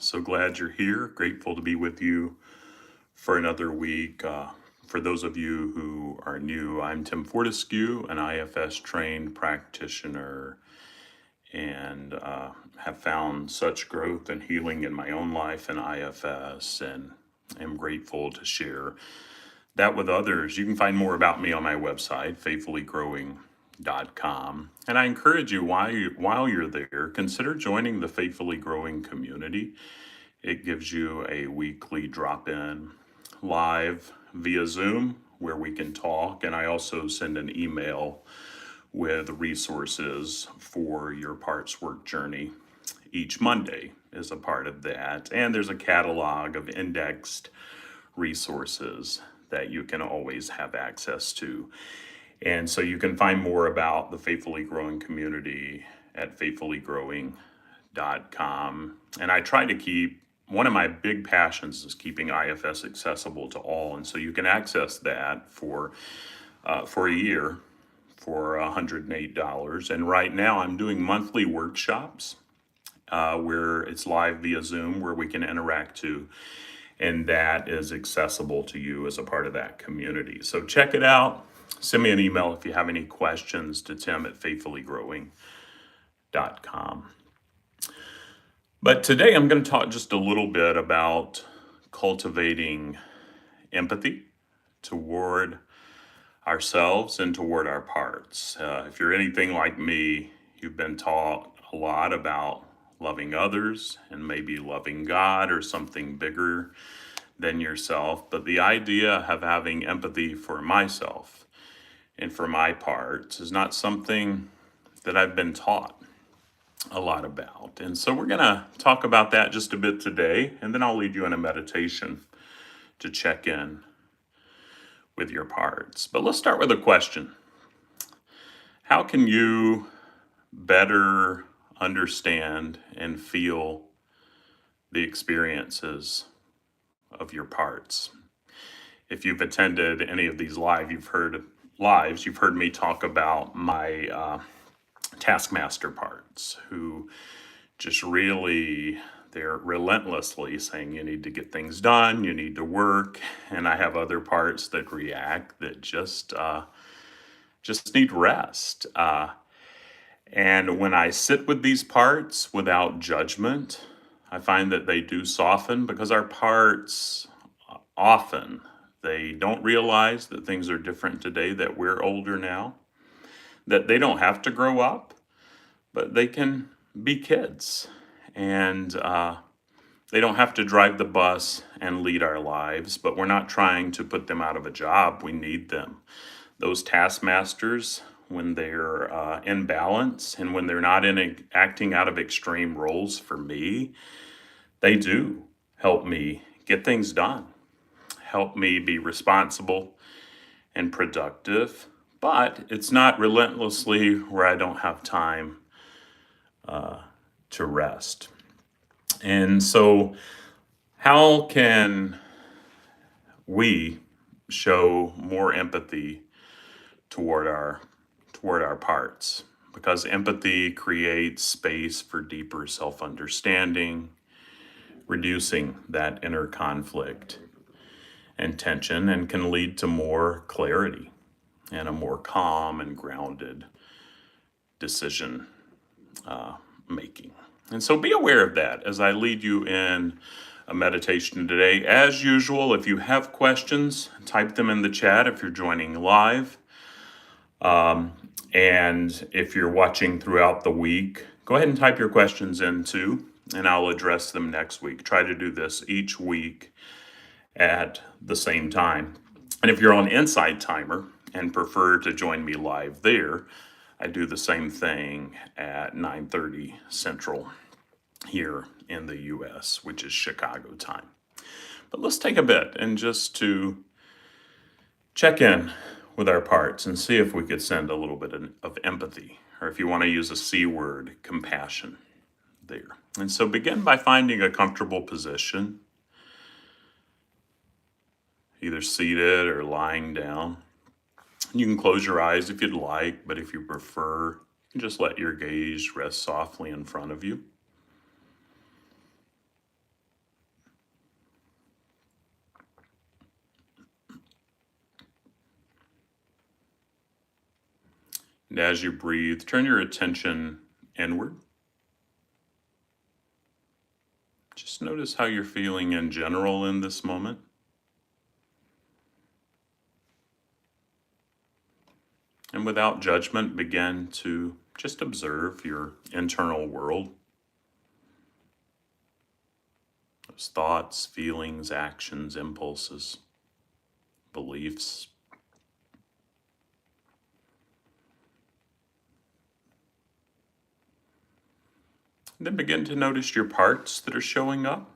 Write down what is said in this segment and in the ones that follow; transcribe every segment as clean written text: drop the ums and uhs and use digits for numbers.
So glad you're here. Grateful to be with you for another week. For those of you who are new, I'm Tim Fortescue, an IFS trained practitioner, and have found such growth and healing in my own life in IFS, and am grateful to share that with others. You can find more about me on my website, faithfullygrowing.com. And I encourage you, while you're there, consider joining the Faithfully Growing community. It gives you a weekly drop-in live via Zoom where we can talk. And I also send an email with resources for your parts work journey each Monday as a part of that. And there's a catalog of indexed resources that you can always have access to. And so you can find more about the Faithfully Growing community at faithfullygrowing.com. And I try to keep, one of my big passions is keeping IFS accessible to all. And so you can access that for a year for $108. And right now I'm doing monthly workshops where it's live via Zoom, where we can interact too. And that is accessible to you as a part of that community. So check it out. Send me an email if you have any questions to tim@faithfullygrowing.com. But today I'm going to talk just a little bit about cultivating empathy toward ourselves and toward our parts. If you're anything like me, you've been taught a lot about loving others and maybe loving God or something bigger than yourself. But the idea of having empathy for myself and for my parts is not something that I've been taught a lot about. And so we're going to talk about that just a bit today, and then I'll lead you in a meditation to check in with your parts. But let's start with a question. How can you better understand and feel the experiences of your parts? If you've attended any of these you've heard me talk about my taskmaster parts, who just really, they're relentlessly saying you need to get things done, you need to work. And I have other parts that react, that just need rest. And when I sit with these parts without judgment, I find that they do soften, because our parts often, they don't realize that things are different today, that we're older now, that they don't have to grow up, but they can be kids. And they don't have to drive the bus and lead our lives, but we're not trying to put them out of a job. We need them. Those taskmasters, when they're in balance and when they're not acting out of extreme roles for me, they do help me get things done, help me be responsible and productive. But it's not relentlessly where I don't have time to rest. And so how can we show more empathy toward our parts? Because empathy creates space for deeper self-understanding, reducing that inner conflict and tension, and can lead to more clarity and a more calm and grounded decision making. And so be aware of that as I lead you in a meditation today. As usual, if you have questions, type them in the chat if you're joining live. And if you're watching throughout the week, go ahead and type your questions in too, and I'll address them next week. Try to do this each week at the same time. And if you're on Insight Timer and prefer to join me live there, I do the same thing at 9:30 Central here in the US, which is Chicago time. But let's take a bit and just to check in with our parts and see if we could send a little bit of empathy, or if you want to use a C word, compassion there. And so begin by finding a comfortable position, either seated or lying down. You can close your eyes if you'd like, but if you prefer, you can just let your gaze rest softly in front of you. And as you breathe, turn your attention inward. Just notice how you're feeling in general in this moment. And without judgment, begin to just observe your internal world. Those thoughts, feelings, actions, impulses, beliefs. And then begin to notice your parts that are showing up.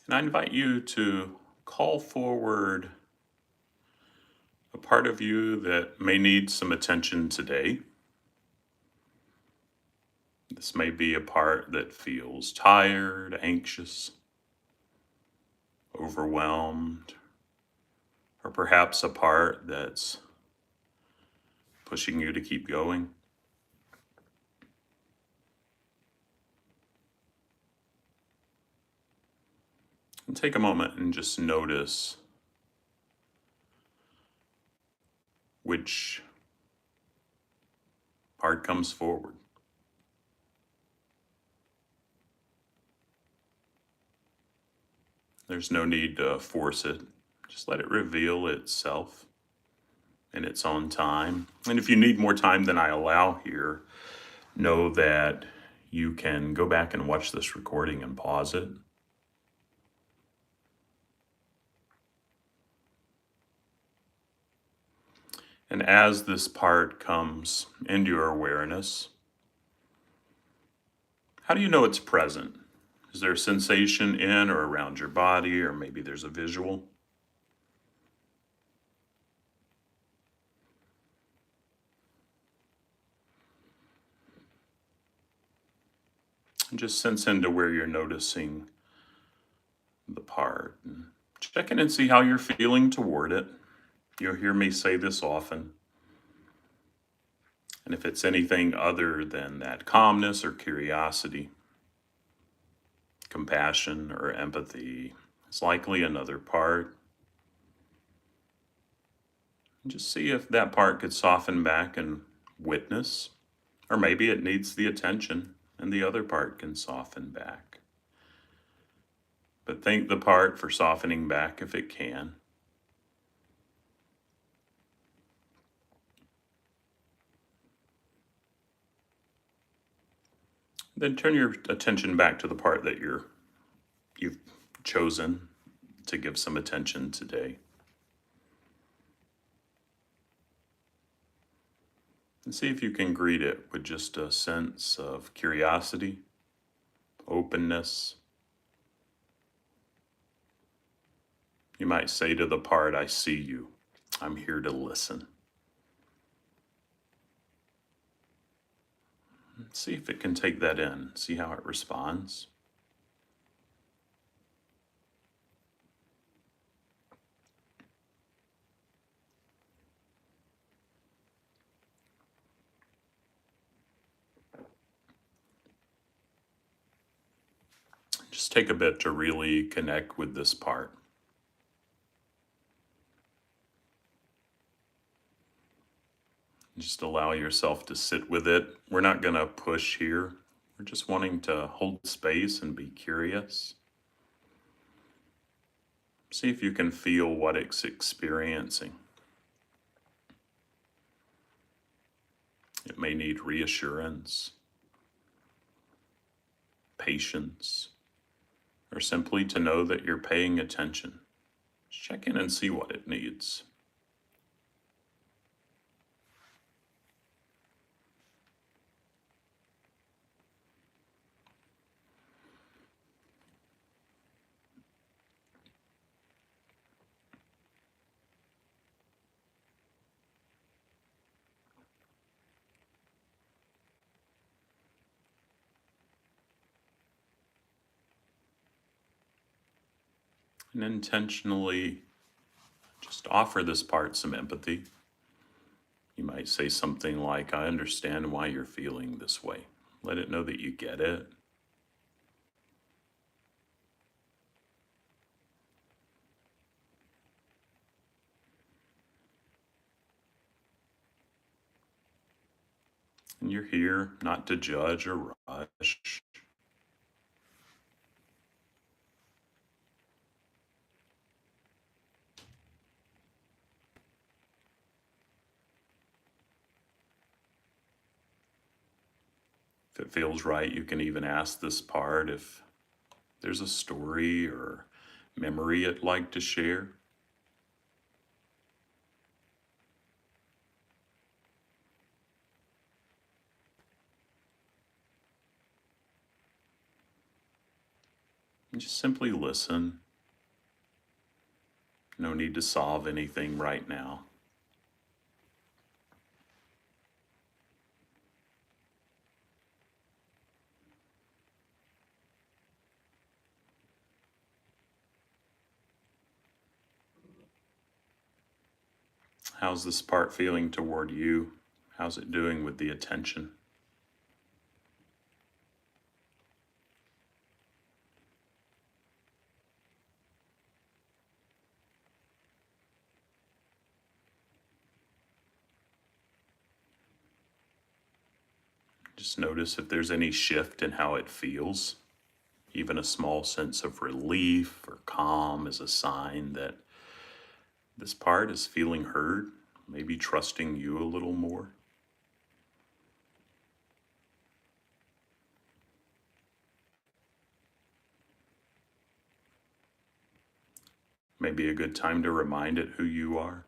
And I invite you to call forward a part of you that may need some attention today. This may be a part that feels tired, anxious, overwhelmed, or perhaps a part that's pushing you to keep going. And take a moment and just notice which part comes forward. There's no need to force it. Just let it reveal itself in its own time. And if you need more time than I allow here, know that you can go back and watch this recording and pause it. And as this part comes into your awareness, how do you know it's present? Is there a sensation in or around your body, or maybe there's a visual? And just sense into where you're noticing the part. And check in and see how you're feeling toward it. You'll hear me say this often. And if it's anything other than that calmness or curiosity, compassion or empathy, it's likely another part. And just see if that part could soften back and witness, or maybe it needs the attention and the other part can soften back. But thank the part for softening back if it can. Then turn your attention back to the part that you've chosen to give some attention today. And see if you can greet it with just a sense of curiosity, openness. You might say to the part, I see you. I'm here to listen. See if it can take that in. See how it responds. Just take a bit to really connect with this part. Just allow yourself to sit with it. We're not going to push here. We're just wanting to hold space and be curious. See if you can feel what it's experiencing. It may need reassurance, patience, or simply to know that you're paying attention. Just check in and see what it needs. And intentionally just offer this part some empathy. You might say something like, I understand why you're feeling this way. Let it know that you get it. And you're here not to judge or rush. If it feels right, you can even ask this part if there's a story or memory it'd like to share. And just simply listen. No need to solve anything right now. How's this part feeling toward you? How's it doing with the attention? Just notice if there's any shift in how it feels. Even a small sense of relief or calm is a sign that this part is feeling heard, maybe trusting you a little more. Maybe a good time to remind it who you are.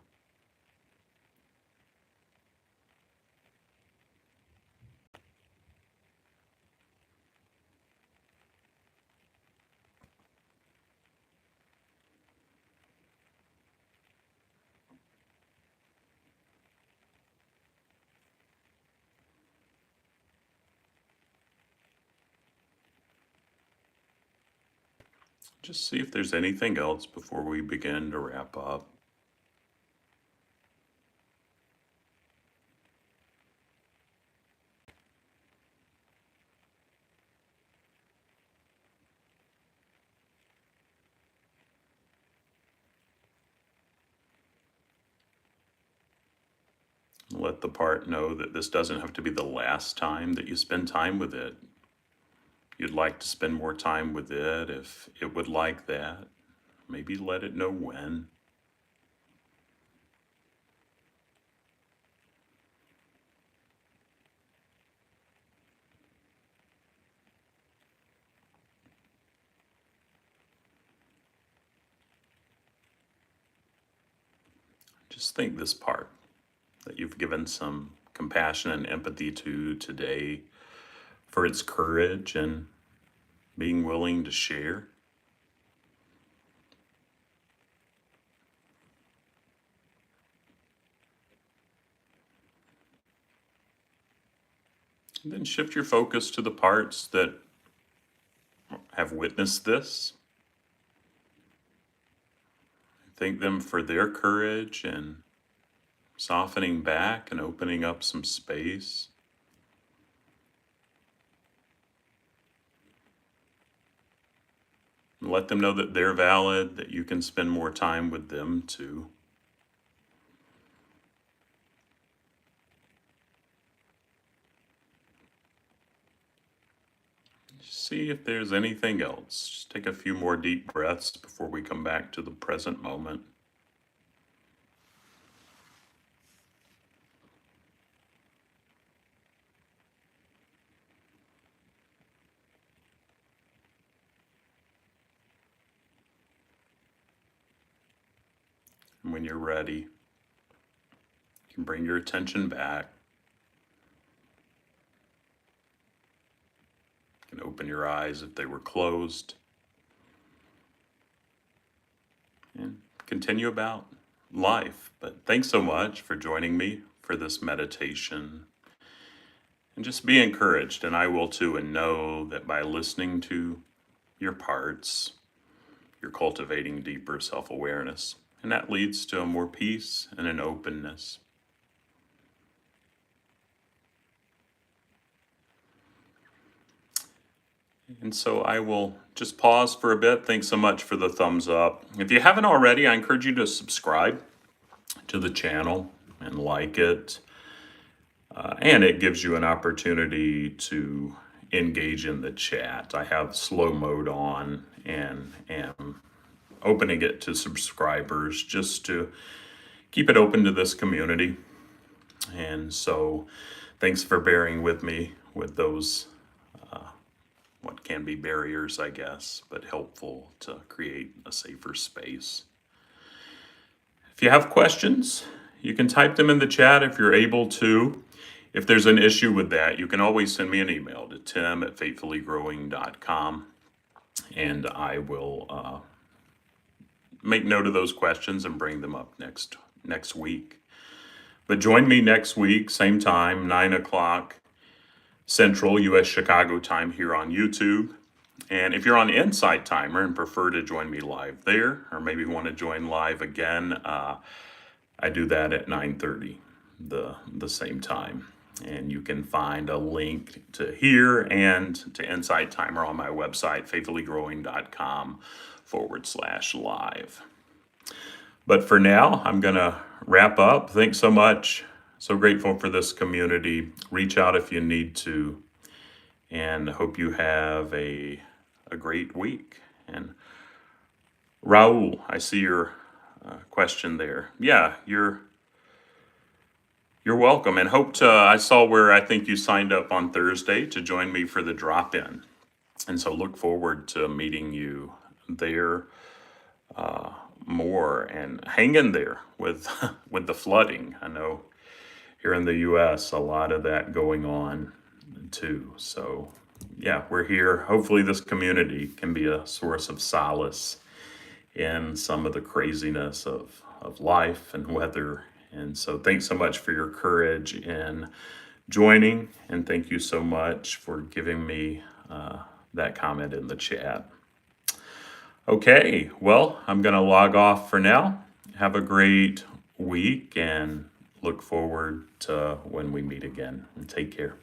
Just see if there's anything else before we begin to wrap up. Let the part know that this doesn't have to be the last time that you spend time with it. You'd like to spend more time with it if it would like that. Maybe let it know when. Just think this part that you've given some compassion and empathy to today for its courage and being willing to share. And then shift your focus to the parts that have witnessed this. Thank them for their courage and softening back and opening up some space. And let them know that they're valid, that you can spend more time with them too. See if there's anything else. Just take a few more deep breaths before we come back to the present moment. And when you're ready, you can bring your attention back. You can open your eyes if they were closed. And continue about life. But thanks so much for joining me for this meditation. And just be encouraged, and I will too, and know that by listening to your parts, you're cultivating deeper self awareness. And that leads to more peace and an openness. And so I will just pause for a bit. Thanks so much for the thumbs up. If you haven't already, I encourage you to subscribe to the channel and like it. And it gives you an opportunity to engage in the chat. I have slow mode on and am opening it to subscribers just to keep it open to this community. And so thanks for bearing with me with those, what can be barriers, I guess, but helpful to create a safer space. If you have questions, you can type them in the chat if you're able to. If there's an issue with that, you can always send me an email to tim@faithfullygrowing.com, and I will make note of those questions and bring them up next week. But join me next week, same time, 9 o'clock Central U.S. Chicago time here on YouTube. And if you're on Insight Timer and prefer to join me live there, or maybe want to join live again, I do that at 9:30, the same time. And you can find a link to here and to Insight Timer on my website, faithfullygrowing.com/live. But for now, I'm going to wrap up. Thanks so much. So grateful for this community. Reach out if you need to. And hope you have a great week. And Raul, I see your question there. Yeah, you're welcome. And I saw where I think you signed up on Thursday to join me for the drop-in. And so look forward to meeting you there more, and hang in there with with the flooding. I know here in the US, a lot of that going on too. So yeah, we're here. Hopefully this community can be a source of solace in some of the craziness of life and weather. And so thanks so much for your courage in joining, and thank you so much for giving me that comment in the chat. Okay, well, I'm going to log off for now. Have a great week and look forward to when we meet again. And take care.